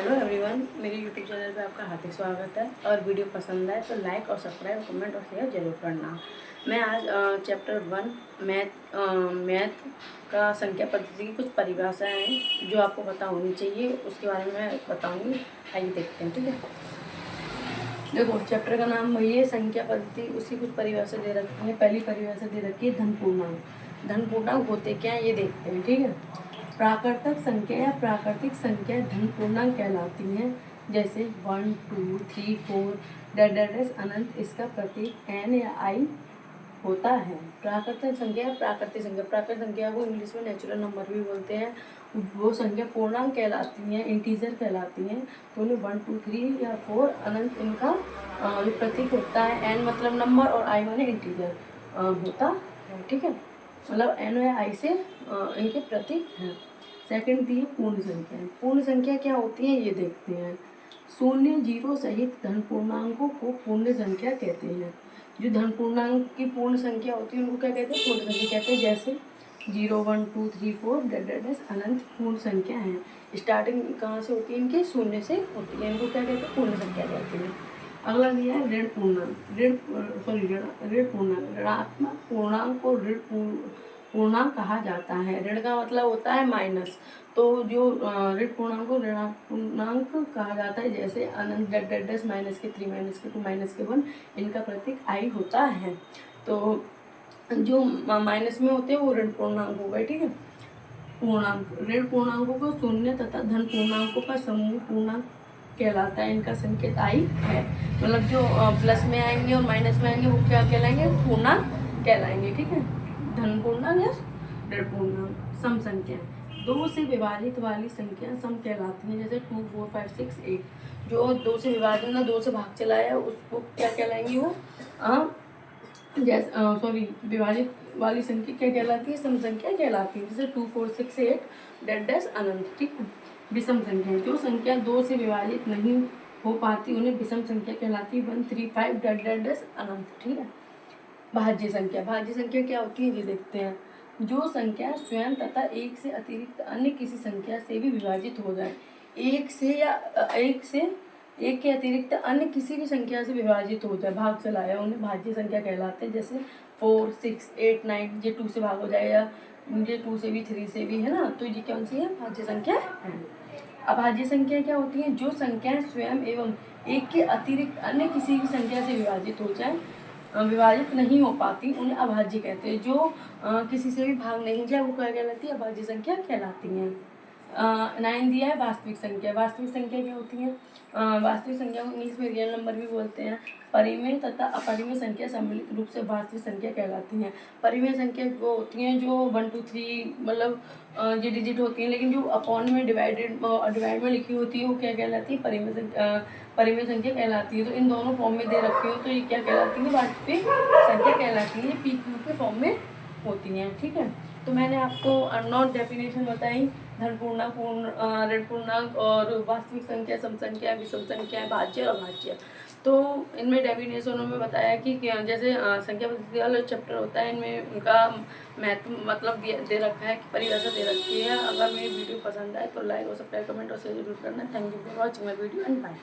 Hello everyone, मेरे YouTube channel पे आपका हार्दिक स्वागत है। और वीडियो पसंद आए तो लाइक और सब्सक्राइब, कमेंट और शेयर जरूर करना। मैं आज चैप्टर 1 मैथ का संख्या पद्धति की कुछ परिभाषाएं हैं जो आपको पता होनी चाहिए, उसके बारे में मैं बताऊंगी। आइए देखते हैं, ठीक है। देखो, चैप्टर का नाम वही है, संख्या पद्धति। उसकी कुछ परिभाषा दे रखी है। पहली परिभाषा दे रखी है धन पूर्णांक। धन पूर्णांक होते क्या है ये देखते हैं, ठीक है। प्राकृतिक संख्या या प्राकृतिक संख्या धन पूर्णांक कहलाती हैं। जैसे 1, 2, 3, 4 डैश अनंत, इसका प्रतीक n या i होता है। प्राकृतिक संख्या प्राकृतिक संख्या को इंग्लिश में नेचुरल नंबर भी बोलते हैं। वो संख्या पूर्णांक कहलाती हैं, इंटीजर कहलाती हैं। तो उन्हें 1, 2, 3 या 4 अनंत इनका जो प्रतीक होता है। n मतलब नंबर और i माने इंटीजर होता है, ठीक है। मतलब n या i से इनके प्रतीक हैं। सेकंड थी पूर्ण संख्या। पूर्ण संख्या क्या होती है ये देखते हैं। शून्य, जीरो सहित धन पूर्णांकों को पूर्ण संख्या कहते हैं। जो धन पूर्णांक की पूर्ण संख्या होती है उनको क्या कहते हैं? पूर्ण संख्या कहते हैं। जैसे 0, 1, 2, 3, 4 डैश अनंत पूर्ण संख्या है। स्टार्टिंग कहाँ से होती है? इनके शून्य से होती है। इनको क्या कहते हैं? पूर्ण संख्या कहते हैं। अगला दिया है ऋण पूर्णांक। ऋण पूर्णांक, ऋणात्मक पूर्णांक को ऋण पूर्णांक कहा जाता है। ऋण का मतलब होता है माइनस, तो जो ऋण पूर्णांक को ऋणात्मक पूर्णांक कहा जाता है। जैसे अनंत डैश -3, -2, -1 इनका प्रतीक i होता है। तो जो माइनस में होते हैं वो ऋण पूर्णांक हो गए, ठीक है। पूर्णांक, ऋण पूर्णांकों को शून्य तथा धन पूर्णांकों का समूह पूर्णांक कहलाता है। इनका संकेत i है। मतलब जो प्लस में आएंगे और माइनस में आएंगे वो क्या कहलाएंगे? पूर्णांक कहलाएंगे, ठीक है। धन पूर्णांक या ऋण पूर्णांक। सम संख्या, 2 से विभाजित वाली संख्या सम कहलाती है। जैसे 2, 4, 5, 6, 8 जो 2 से विभाजन ना 2 से भाग चलाया उसको क्या कहलाएंगी? वो विभाजित वाली संख्या क्या कहलाती है? सम संख्या कहलाती है। जैसे 2, 4, 6, 8 डैश अनंत, ठीक है। विषम संख्या, जो संख्या 2 से विभाजित नहीं हो पाती उन्हें विषम संख्या कहलाती है। 1, 3, 5 डैश अनंत, ठीक है। भाज्य संख्या, भाज्य संख्या क्या होती है ये देखते हैं। जो संख्या स्वयं तथा एक से अतिरिक्त अन्य किसी संख्या से भी विभाजित हो जाए। एक के अतिरिक्त अन्य किसी भी संख्या से विभाजित हो जाए, भाग चलाया, उन्हें भाज्य संख्या कहलाते हैं। जैसे 4, 6, 8, 9 ये 2 से भाग हो जाएगा, ये 2 से भी, 3 से भी, है ना। तो ये कौन सी है? भाज्य संख्या है। अभाज्य संख्या क्या होती है? जो संख्या स्वयं एवं एक के अतिरिक्त अन्य किसी भी संख्या से विभाजित हो जाए, विभाजित नहीं हो पाती, उन्हें अभाज्य कहते हैं। जो किसी से भी भाग नहीं जाए वो क्या कहलाती है? अभाज्य संख्या कहलाती है। 9 दिया है वास्तविक संख्या। वास्तविक संख्या क्या होती है? वास्तविक संख्या को इंग्लिश में रियल नंबर भी बोलते हैं। परिमेय तथा अपरिमेय संख्या सम्मिलित रूप से वास्तविक संख्या कहलाती हैं। परिमेय संख्या वो होती हैं जो 1, 2, 3 मतलब ये डिजिट होती हैं, लेकिन जो अपॉन में डिवाइड में लिखी होती है वो क्या कहलाती है? परिमेय संख्या कहलाती है। तो इन दोनों फॉर्म में दे रखी हो तो ये क्या कहलाती है? वास्तविक संख्या कहलाती है। ये PQ के फॉर्म में होती हैं, ठीक है। तो मैंने आपको नॉट डेफिनेशन बताई, धन पूर्णांक, ऋण पूर्णांक और वास्तविक संख्या, सम संख्या, विषम संख्या, भाज्य और अभाज्य। तो इनमें डेफिनेशनों में बताया कि जैसे संख्या पद्धति वाला चैप्टर होता है, इनमें उनका महत्व मतलब दे रखा है, परिभाषा दे रखी है। अगर मेरी वीडियो पसंद आए तो लाइक और सब्सक्राइब, कमेंट और शेयर जरूर करना। Thank you for watching my video and bye.